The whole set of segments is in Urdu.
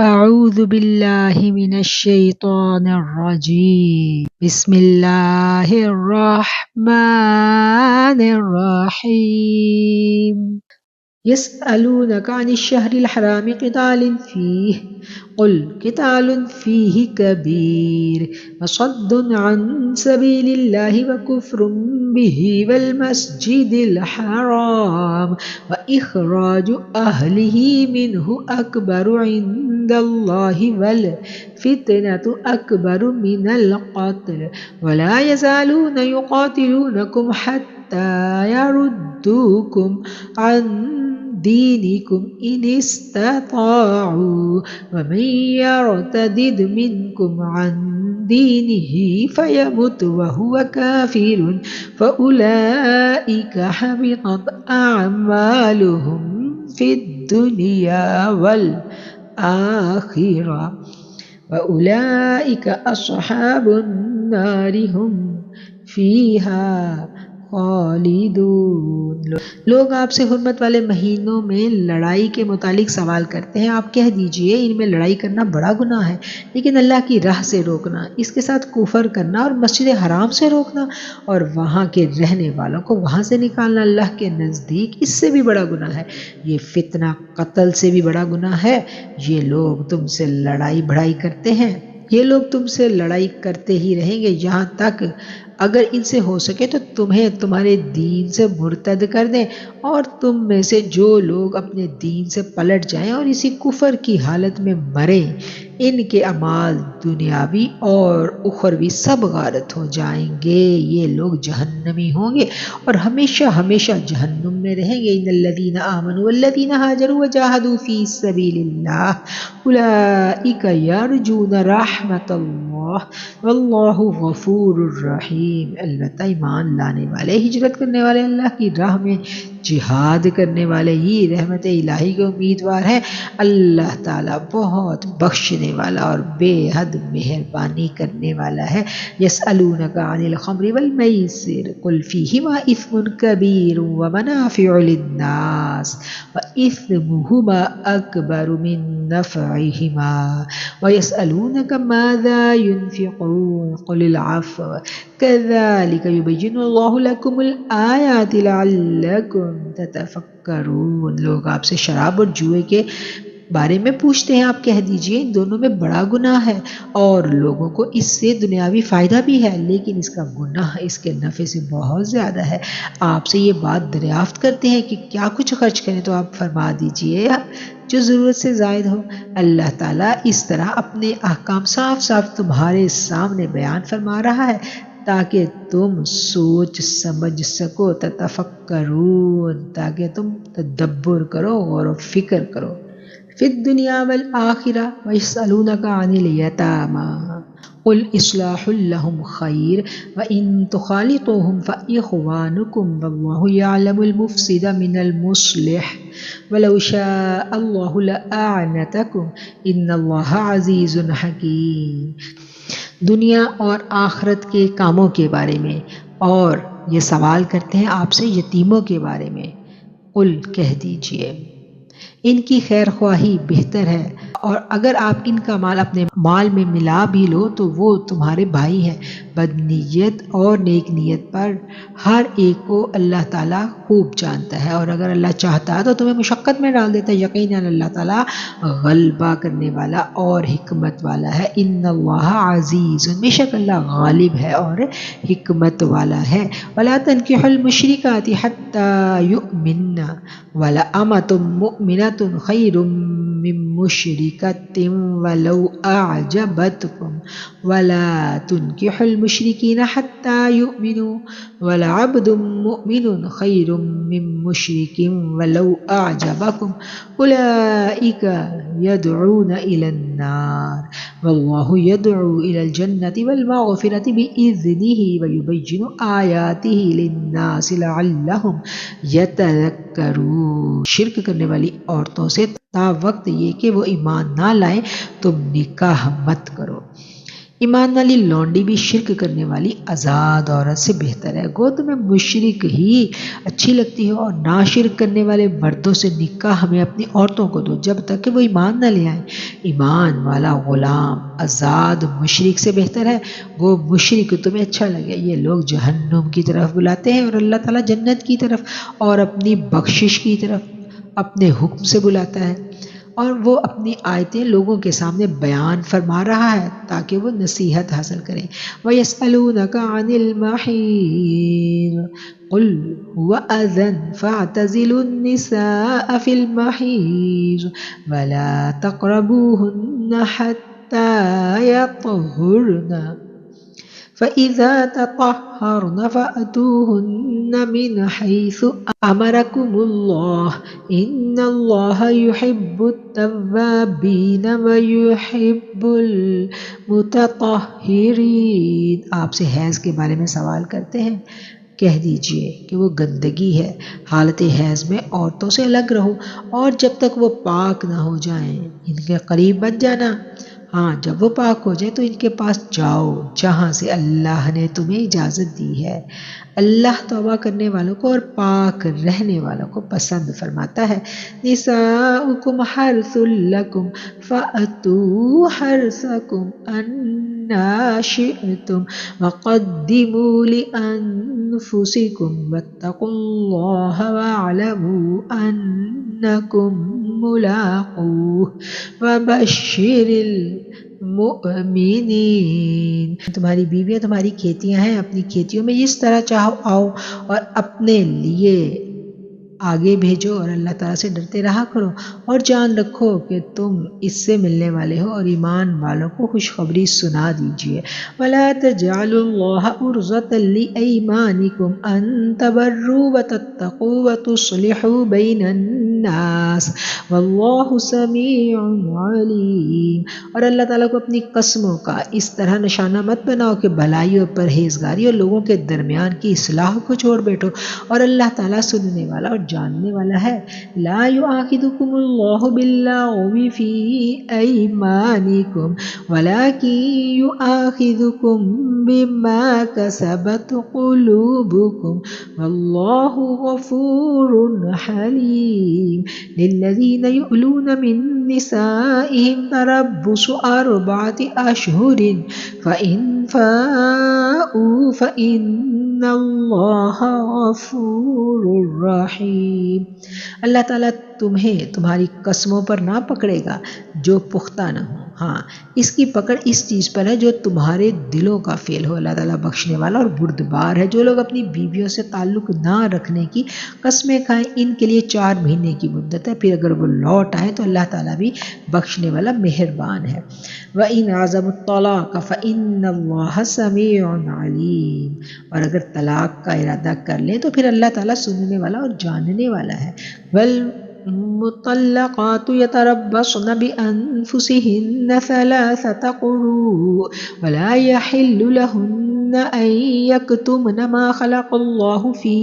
أعوذ بالله من الشيطان الرجيم. بسم الله الرحمن الرحيم. يسألونك عن الشهر الحرام قتال فيه قل قتال فيه كبير وصد عن سبيل الله وكفر به والمسجد الحرام وإخراج أهله منه أكبر عند الله والفتنة أكبر من القتل ولا يزالون يقاتلونكم حتى يردوكم عن دينكم إن استطاعوا ومن يرتد منكم عن دينه فيمت وهو كافر فأولئك حبطت أعمالهم في الدنيا والآخرة وأولئك أصحاب النار هم فيها خالدون۔ لوگ آپ سے حرمت والے مہینوں میں لڑائی کے متعلق سوال کرتے ہیں، آپ کہہ دیجئے ان میں لڑائی کرنا بڑا گناہ ہے، لیکن اللہ کی راہ سے روکنا، اس کے ساتھ کفر کرنا اور مسجد حرام سے روکنا اور وہاں کے رہنے والوں کو وہاں سے نکالنا اللہ کے نزدیک اس سے بھی بڑا گناہ ہے۔ یہ فتنہ قتل سے بھی بڑا گناہ ہے۔ یہ لوگ تم سے لڑائی بڑھائی کرتے ہیں، یہ لوگ تم سے لڑائی کرتے ہی رہیں گے یہاں تک اگر ان سے ہو سکے تو تمہیں تمہارے دین سے مرتد کر دیں، اور تم میں سے جو لوگ اپنے دین سے پلٹ جائیں اور اسی کفر کی حالت میں مریں، ان کے اعمال دنیاوی اور اخروی سب غارت ہو جائیں گے، یہ لوگ جہنمی ہوں گے اور ہمیشہ ہمیشہ جہنم میں رہیں گے۔ ان الذین آمنوا والذین ہاجروا وجاہدوا فی سبیل اللہ اولئک یرجون رحمت اللہ واللہ غفور الرحیم۔ البتہ ایمان لانے والے، ہجرت کرنے والے، اللہ کی راہ میں جہاد کرنے والے ہی رحمت الہی کے امیدوار ہیں۔ اللہ تعالیٰ بہت بخشنے والا اور بے حد مہربانی کرنے والا ہے۔ یسألونک عن الخمر والمیسر قل فیہما اثم کبیر ومنافع للناس واثمہما اکبر من نفعہما ویسألونک ماذا ينفقون قل العفو كذلك يبين الله لكم الآيات لعلكم تتفکرون۔ لوگ آپ سے شراب اور جوئے کے بارے میں پوچھتے ہیں، آپ کہہ دیجئے ان دونوں میں بڑا گناہ ہے اور لوگوں کو اس سے دنیاوی فائدہ بھی ہے، لیکن اس کا گناہ اس کے نفع سے بہت زیادہ ہے۔ آپ سے یہ بات دریافت کرتے ہیں کہ کیا کچھ خرچ کریں، تو آپ فرما دیجئے جو ضرورت سے زائد ہو۔ اللہ تعالیٰ اس طرح اپنے احکام صاف صاف تمہارے سامنے بیان فرما رہا ہے تاکہ تم سوچ سمجھ سکو، تتفکرون، تاکہ تم تدبر کرو، غور و فکر کرو۔ فی الدنیا والآخرہ ویسألونک عن الیتامی قل اصلاح لهم خیر وان تخالطوهم فاخوانکم واللہ یعلم المفسد من المصلح ولو شاء اللہ لأعنتکم ان اللہ عزیز حکیم۔ دنیا اور آخرت کے کاموں کے بارے میں، اور یہ سوال کرتے ہیں آپ سے یتیموں کے بارے میں۔ قل کہہ دیجئے ان کی خیر خواہی بہتر ہے، اور اگر آپ ان کا مال اپنے مال میں ملا بھی لو تو وہ تمہارے بھائی ہیں۔ بد نیت اور نیک نیت پر ہر ایک کو اللہ تعالیٰ خوب جانتا ہے، اور اگر اللہ چاہتا تو تمہیں مشقت میں ڈال دیتا۔ یقیناً اللہ تعالیٰ غلبہ کرنے والا اور حکمت والا ہے۔ ان اللہ عزیز، بے شک اللہ غالب ہے اور حکمت والا ہے۔ ولا تنکحوا المشرکات حتی یؤمنن ولأمة مؤمنة خیر من مشرکۃ ولو اعجبتکم ولا تنکحوا المشرکین حتی یؤمنوا ولعبد مؤمن خیر من مشرک ولو اعجبکم اولئک یدعون الی النار واللہ یدعو الی الجنة والمغفرة بإذنہ ویبین آیاتہ للناس لعلہم یتذکرون۔ شرک کرنے والی عورتوں سے تا وقت یہ کہ وہ ایمان نہ لائیں تم نکاح مت کرو۔ ایمان والی لونڈی بھی شرک کرنے والی آزاد عورت سے بہتر ہے۔ گو تمہیں مشرک ہی اچھی لگتی ہو اور ناشرک کرنے والے مردوں سے نکاح ہمیں اپنی عورتوں کو دو جب تک کہ وہ ایمان نہ لے آئیں۔ ایمان والا غلام آزاد مشرک سے بہتر ہے۔ گو مشرک تمہیں اچھا لگے۔ یہ لوگ جہنم کی طرف بلاتے ہیں اور اللہ تعالیٰ جنت کی طرف اور اپنی بخشش کی طرف اپنے حکم سے بلاتا ہے، اور وہ اپنی آیتیں لوگوں کے سامنے بیان فرما رہا ہے تاکہ وہ نصیحت حاصل کریں۔ وَيَسْأَلُونَكَ عَنِ الْمَحِيضِ قُلْ هُوَ أَذًى فَاعْتَزِلُوا النِّسَاءَ فِي الْمَحِيضِ وَلَا تَقْرَبُوهُنَّ حَتَّى يَطْهُرْنَ فَإِذَا تَطَهَّرْنَ فَأْتُوهُنَّ مِنْ حَيْثُ أَمَرَكُمُ اللَّهُ إِنَّ اللَّهَ يُحِبُّ التَّوَّابِينَ وَيُحِبُّ الْمُتَطَهِّرِينَ۔ آپ سے حیض کے بارے میں سوال کرتے ہیں، کہہ دیجئے کہ وہ گندگی ہے، حالت حیض میں عورتوں سے الگ رہو اور جب تک وہ پاک نہ ہو جائیں ان کے قریب مت جانا۔ ہاں جب وہ پاک ہو جائے تو ان کے پاس جاؤ جہاں سے اللہ نے تمہیں اجازت دی ہے۔ اللہ توبہ کرنے والوں کو اور پاک رہنے والوں کو پسند فرماتا ہے۔ نساؤکم حرث لکم فأتوا حرثکم انا شئتم وقدموا لانفسکم واتقوا اللہ واعلموا انکم ملاقوہ وبشر المؤمنین۔ تمہاری بیویاں تمہاری کھیتیاں ہیں، اپنی کھیتیوں میں جس طرح چاہو آؤ اور اپنے لیے آگے بھیجو اور اللہ تعالیٰ سے ڈرتے رہا کرو، اور جان رکھو کہ تم اس سے ملنے والے ہو، اور ایمان والوں کو خوشخبری سنا دیجیے۔ وَلَا تَجْعَلُوا اللَّهَ عُرْضَةً لِأَيْمَانِكُمْ أَن تَبَرُّوا وَتَتَّقُوا وَتُصْلِحُوا بَيْنَ النَّاسِ وَاللَّهُ سَمِيعٌ عَلِيمٌ۔ اور اللہ تعالیٰ کو اپنی قسموں کا اس طرح نشانہ مت بناؤ کہ بھلائی اور پرہیزگاری اور لوگوں کے درمیان کی اصلاح کو چھوڑ بیٹھو، اور اللہ تعالیٰ سننے والا اور جاننے والا ہے۔ لا يؤاخذكم الله باللغو في أيمانكم ولكن يؤاخذكم بما كسبت قلوبكم والله غفور حليم۔ للذين يؤلون من نسائهم تربص 4 أشهر فإن فاءوا فإن الله غفور رحیم۔ اللہ تعالیٰ تمہیں تمہاری قسموں پر نہ پکڑے گا جو پختہ نہ ہو، ہاں اس کی پکڑ اس چیز پر ہے جو تمہارے دلوں کا فعل ہو۔ اللہ تعالیٰ بخشنے والا اور بردبار ہے۔ جو لوگ اپنی بیویوں سے تعلق نہ رکھنے کی قسمیں کھائیں ان کے لیے 4 مہینے کی مدت ہے، پھر اگر وہ لوٹ آئیں تو اللہ تعالیٰ بھی بخشنے والا مہربان ہے۔ وَإِنْ عَزَمُوا الطَّلَاقَ فَإِنَّ اللَّهَ سَمِيعٌ عَلِيمٌ۔ اور اگر طلاق کا ارادہ کر لیں تو پھر اللہ تعالیٰ سننے والا اور جاننے والا ہے۔ وَالْمُطَلَّقَاتُ يَتَرَبَّصْنَ بِأَنفُسِهِنَّ 3 قُرُوءٍ وَلَا يَحِلُّ لَهُنَّ أَن يَكْتُمْنَ مَا خَلَقَ اللَّهُ فِي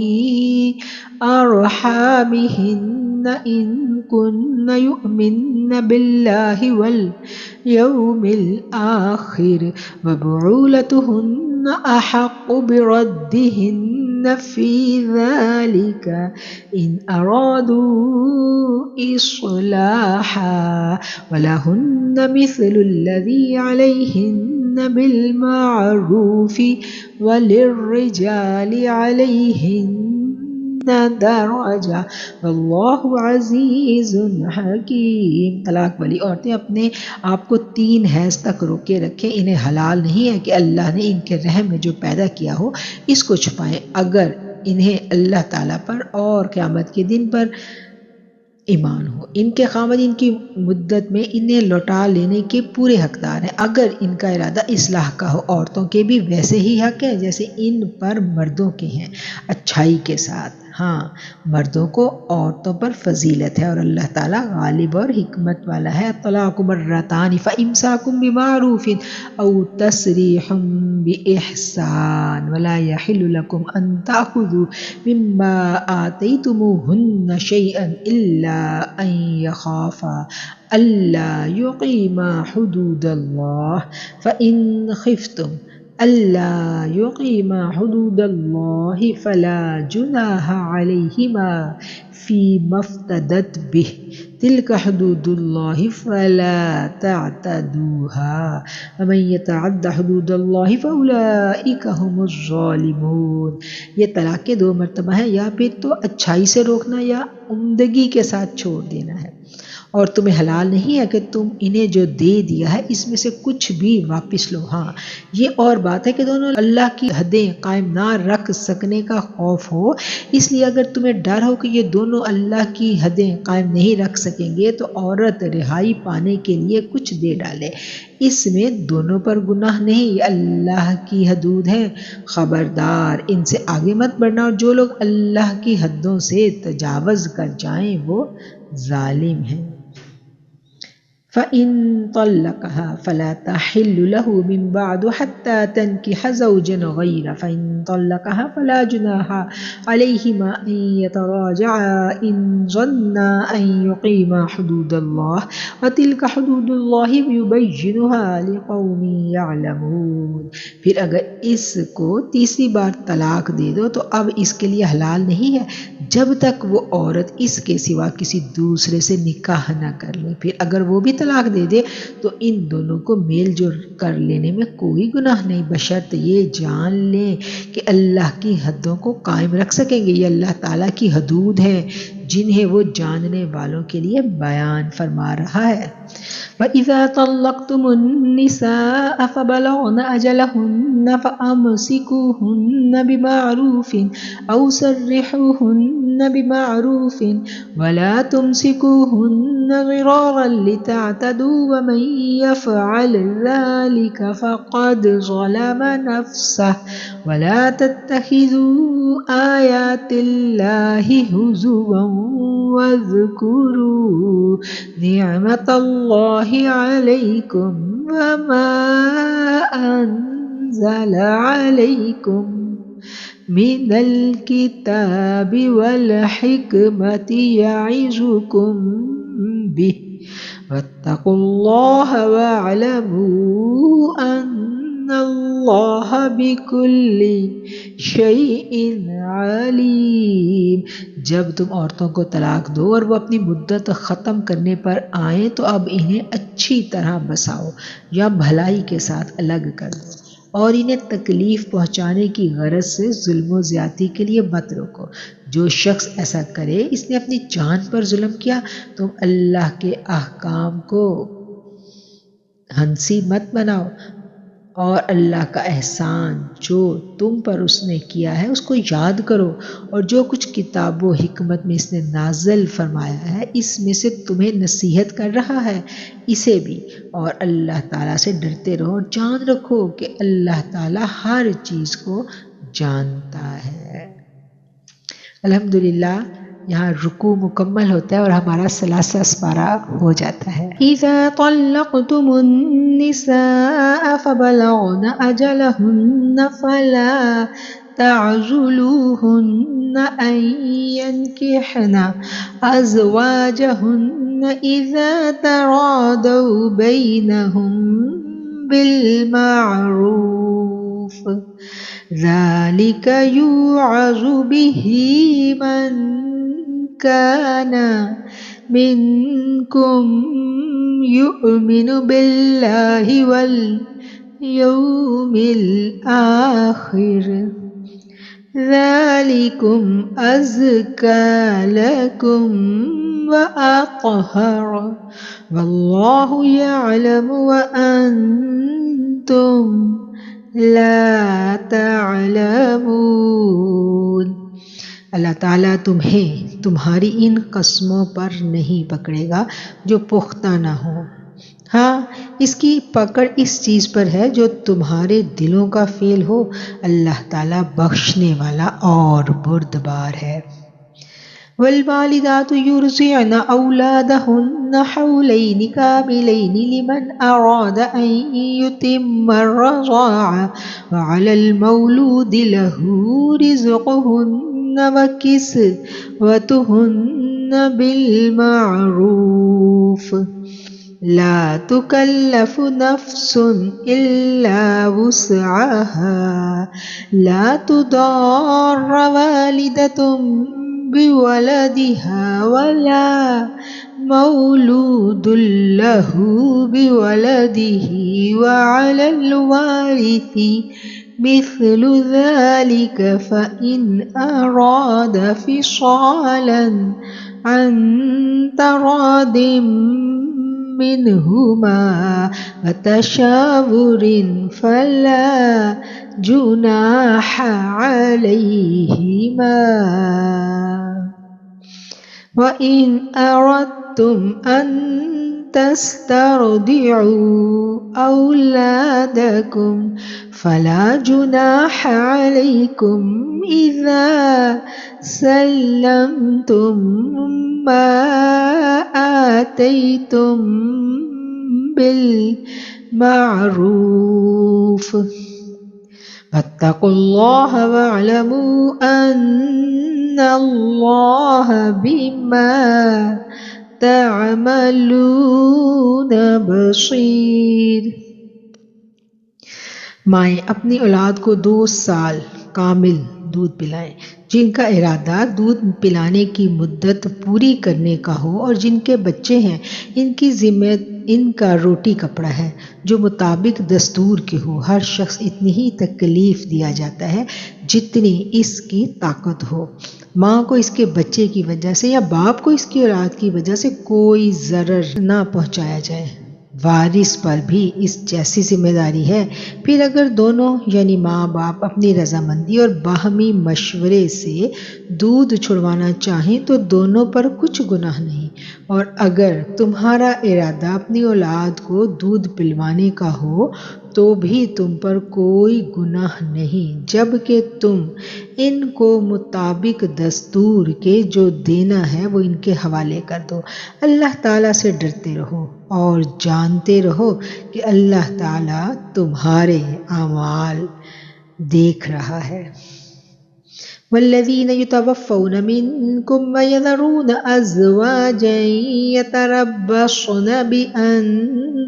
أَرْحَامِهِنَّ إِن كُنَّ يُؤْمِنَّ بِاللَّهِ وَالْيَوْمِ الْآخِرِ وَبُعُولَتُهُنَّ أَحَقُّ بِرَدِّهِنَّ فِي ذَلِكَ إِنْ أَرَادُوا إِصْلَاحًا وَلَهُنَّ مِثْلُ الَّذِي عَلَيْهِنَّ بِالْمَعْرُوفِ وَلِلرِّجَالِ عَلَيْهِنَّ درجہ واللہ عزیز حکیم۔ طلاق والی عورتیں اپنے آپ کو 3 حیض تک روکے رکھیں، انہیں حلال نہیں ہے کہ اللہ نے ان کے رحم میں جو پیدا کیا ہو اس کو چھپائیں، اگر انہیں اللہ تعالیٰ پر اور قیامت کے دن پر ایمان ہو۔ ان کے خاوند ان کی مدت میں انہیں لوٹا لینے کے پورے حقدار ہیں اگر ان کا ارادہ اصلاح کا ہو۔ عورتوں کے بھی ویسے ہی حق ہے جیسے ان پر مردوں کے ہیں، اچھائی کے ساتھ۔ ہاں مردوں کو عورتوں پر فضیلت ہے اور اللہ تعالیٰ غالب اور حکمت والا ہے. الطلاق مرتان فامساک بمعروف او تسریح باحسان ولا يحل لكم ان تاخذوا مما آتيتموهن شيئا الا ان يخافا الا يقيما حدود الله فان خفتم ألا يقيما حدود الله فلا جناح عليهما فيما افتدت به تلك حدود الله فلا تعتدوها ومن يتعد حدود الله فأولئك هم الظالمون. یہ طلاق کے 2 مرتبہ ہیں، یا پھر تو اچھائی سے روکنا یا عمدگی کے ساتھ چھوڑ دینا ہے، اور تمہیں حلال نہیں ہے کہ تم انہیں جو دے دیا ہے اس میں سے کچھ بھی واپس لو. ہاں یہ اور بات ہے کہ دونوں اللہ کی حدیں قائم نہ رکھ سکنے کا خوف ہو، اس لیے اگر تمہیں ڈر ہو کہ یہ دونوں اللہ کی حدیں قائم نہیں رکھ سکیں گے تو عورت رہائی پانے کے لیے کچھ دے ڈالے، اس میں دونوں پر گناہ نہیں، یہ اللہ کی حدود ہیں. خبردار ان سے آگے مت بڑھنا، اور جو لوگ اللہ کی حدوں سے تجاوز کر جائیں وہ ظالم ہیں. فَإِن طَلَّقَهَا فَلَا تَحِلُّ لَهُ مِن بَعْدُ حَتَّى تَنكِحَ زَوْجًا غَيْرَهُ فَإِن طَلَّقَهَا فَلَا جُنَاحَ عَلَيْهِمَا أَن يَتَرَاجَعَا إِن ظَنَّا أَن يُقِيمَا حُدُودَ اللَّهِ وَتِلْكَ حُدُودُ اللَّهِ يُبَيِّنُهَا لِقَوْمٍ يَعْلَمُونَ. پھر اگر اس کو تیسری بار طلاق دے دو تو اب اس کے لیے حلال نہیں ہے جب تک وہ عورت اس کے سوا کسی دوسرے سے نکاح نہ کر لے. پھر اگر وہ بھی طلاق دے دے تو ان دونوں کو میل جول کر لینے میں کوئی گناہ نہیں، بشرط یہ جان لیں کہ اللہ کی حدوں کو قائم رکھ سکیں گے. یہ اللہ تعالیٰ کی حدود ہیں جنہیں وہ جاننے والوں کے لیے بیان فرما رہا ہے. وَإِذَا طَلَّقْتُمُ النِّسَاءَ فَبَلَغْنَ أَجَلَهُنَّ فَأَمْسِكُوهُنَّ بِمَعْرُوفٍ أَوْ سَرِّحُوهُنَّ بِمَعْرُوفٍ وَلَا تُمْسِكُوهُنَّ ضِرَارًا لِتَعْتَدُوا وَمَن يَفْعَلْ ذَلِكَ فَقَدْ ظَلَمَ نَفْسَهُ وَلَا تَتَّخِذُوا آيَاتِ اللَّهِ هُزُوًا وَاذْكُرُوا نِعْمَةَ اللَّهِ عَلَيْكُمْ وَمَا أَنزَلَ عَلَيْكُمْ مِنَ الْكِتَابِ وَالْحِكْمَةِ يَعِظُكُمْ بِهِ وَاتَّقُوا اللَّهَ وَاعْلَمُوا أَنَّ اللَّهَ بِكُلِّ شَيْءٍ عَلِيمٌ. جب تم عورتوں کو طلاق دو اور وہ اپنی مدت ختم کرنے پر آئیں تو اب انہیں اچھی طرح بساؤ یا بھلائی کے ساتھ الگ کر دو، اور انہیں تکلیف پہنچانے کی غرض سے ظلم و زیادتی کے لیے مت روکو. جو شخص ایسا کرے اس نے اپنی جان پر ظلم کیا. تم اللہ کے احکام کو ہنسی مت بناؤ اور اللہ کا احسان جو تم پر اس نے کیا ہے اس کو یاد کرو، اور جو کچھ کتاب و حکمت میں اس نے نازل فرمایا ہے اس میں سے تمہیں نصیحت کر رہا ہے اسے بھی، اور اللہ تعالیٰ سے ڈرتے رہو اور جان رکھو کہ اللہ تعالیٰ ہر چیز کو جانتا ہے. الحمدللہ یہاں رکوع مکمل ہوتا ہے اور ہمارا ثلاثہ اسپارہ ہو جاتا ہے. اِذَا طَلَّقْتُمُ النِّسَاءَ فَبَلَغْنَ أَجَلَهُنَّ فَلَا تَعْضُلُوهُنَّ أَن يَنكِحْنَ أَزْوَاجَهُنَّ إِذَا تَرَاضَوْا بَيْنَهُم بِالْمَعْرُوفِ ذَلِكَ يُوعَظُ بِهِ مَن كَانَ مِنكُم يُؤْمِنُ بِاللَّهِ وَالْيَوْمِ الْآخِرِ ذَلِكُمْ أَزْكَىٰ لَكُمْ وَأَطْهَرُ وَاللَّهُ يَعْلَمُ وَأَنتُمْ لا تعلمون. اللہ تعالیٰ تمہیں تمہاری ان قسموں پر نہیں پکڑے گا جو پختہ نہ ہوں، ہاں اس کی پکڑ اس چیز پر ہے جو تمہارے دلوں کا فعل ہو. اللہ تعالیٰ بخشنے والا اور بردبار ہے. والوالدات يرضعن أولادهن حولين كاملين لمن أراد أن يتم الرضاعة وعلى المولود له رزقهن وكسوتهن بالمعروف لا تكلف نفس إلا وسعها لا تضار والدة بولدها ولا مولود له بولده وعلى الوارث مثل ذلك فإن أراد فصالا عن تراض منهما وتشاور فلا جناح عليهما وإن أردتم أن تسترضعوا أولادكم فلا جناح عليكم إذا سلمتم ما آتيتم بالمعروف فاتقوا الله واعلموا أن الله بما تعملون بصیر۔ مائیں اپنی اولاد کو 2 سال کامل دودھ پلائیں، جن کا ارادہ دودھ پلانے کی مدت پوری کرنے کا ہو اور جن کے بچے ہیں ان کی ذمہ ان کا روٹی کپڑا ہے جو مطابق دستور کے ہو۔ ہر شخص اتنی ہی تکلیف دیا جاتا ہے جتنی اس کی طاقت ہو۔ ماں کو اس کے بچے کی وجہ سے یا باپ کو اس کی اولاد کی وجہ سے کوئی ضرر نہ پہنچایا جائے۔ وارث پر بھی اس جیسی ذمہ داری ہے۔ پھر اگر دونوں یعنی ماں باپ اپنی رضامندی اور باہمی مشورے سے دودھ چھڑوانا چاہیں تو دونوں پر کچھ گناہ نہیں، اور اگر تمہارا ارادہ اپنی اولاد کو دودھ پلوانے کا ہو تو بھی تم پر کوئی گناہ نہیں، جبکہ تم ان کو مطابق دستور کے جو دینا ہے وہ ان کے حوالے کر دو۔ اللہ تعالیٰ سے ڈرتے رہو اور جانتے رہو کہ اللہ تعالیٰ تمہارے اعمال دیکھ رہا ہے۔ والذین یتوفون منکم ویذرون ازواجا یتربصن بانفسہن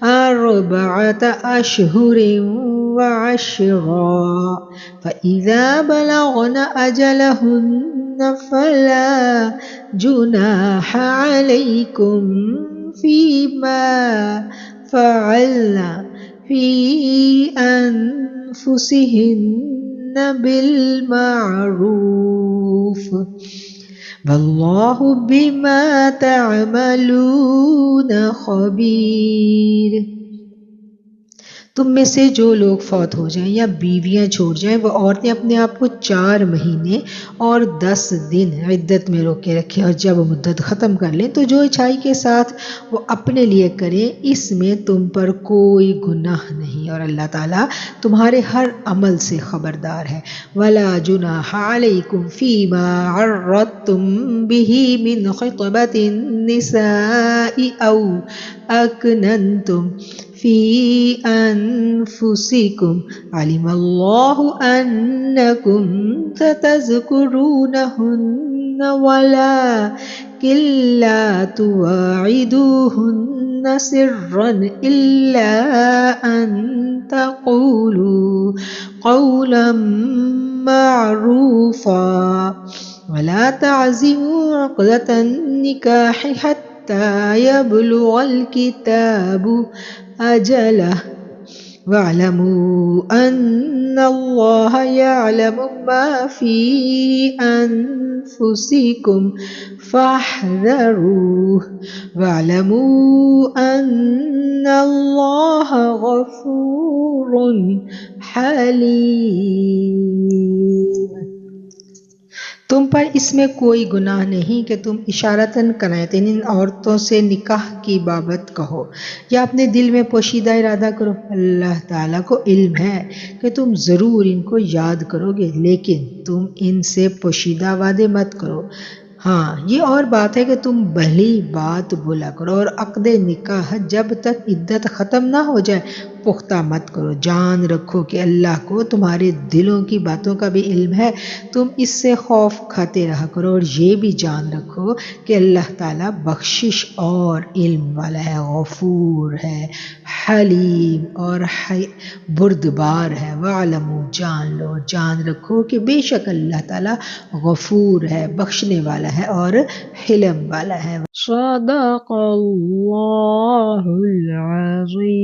4 اشہر وعشرا فإذا بلغن أجلهن فلا جناح عليكم فيما فعلن في أنفسهن بالمعروف والله بما تعملون خبير۔ تم میں سے جو لوگ فوت ہو جائیں یا بیویاں چھوڑ جائیں وہ عورتیں اپنے آپ کو 4 مہینے اور 10 دن عدت میں روکے رکھیں، اور جب مدت ختم کر لیں تو جو اچھائی کے ساتھ وہ اپنے لیے کریں اس میں تم پر کوئی گناہ نہیں، اور اللہ تعالیٰ تمہارے ہر عمل سے خبردار ہے۔ ولا جناح علیکم فیما عرضتم به من خطبۃ النساء او اکننتم فی انفسکم علم اللہ انکم ستذکرونہن ولکن لا تواعدوہن سرا الا ان تقولوا قولا معروفا ولا تعزموا عقدۃ النکاح حتی یبلغ الکتاب أجله واعلموا أن الله يعلم ما في أنفسكم فاحذروه واعلموا أن الله غفور حليم۔ تم پر اس میں کوئی گناہ نہیں کہ تم اشارتاً کنایتاً ان عورتوں سے نکاح کی بابت کہو یا اپنے دل میں پوشیدہ ارادہ کرو۔ اللہ تعالیٰ کو علم ہے کہ تم ضرور ان کو یاد کرو گے، لیکن تم ان سے پوشیدہ وعدے مت کرو۔ ہاں یہ اور بات ہے کہ تم بھلی بات بولا کرو اور عقد نکاح جب تک عدت ختم نہ ہو جائے پختہ مت کرو۔ جان رکھو کہ اللہ کو تمہارے دلوں کی باتوں کا بھی علم ہے، تم اس سے خوف کھاتے رہا کرو، اور یہ بھی جان رکھو کہ اللہ تعالیٰ بخشش اور علم والا ہے، غفور ہے، حلیم اور بردبار ہے۔ وَاعْلَمُوا جان لو، جان رکھو کہ بے شک اللہ تعالیٰ غفور ہے، بخشنے والا ہے اور حلم والا ہے۔ صدق اللہ العظیم۔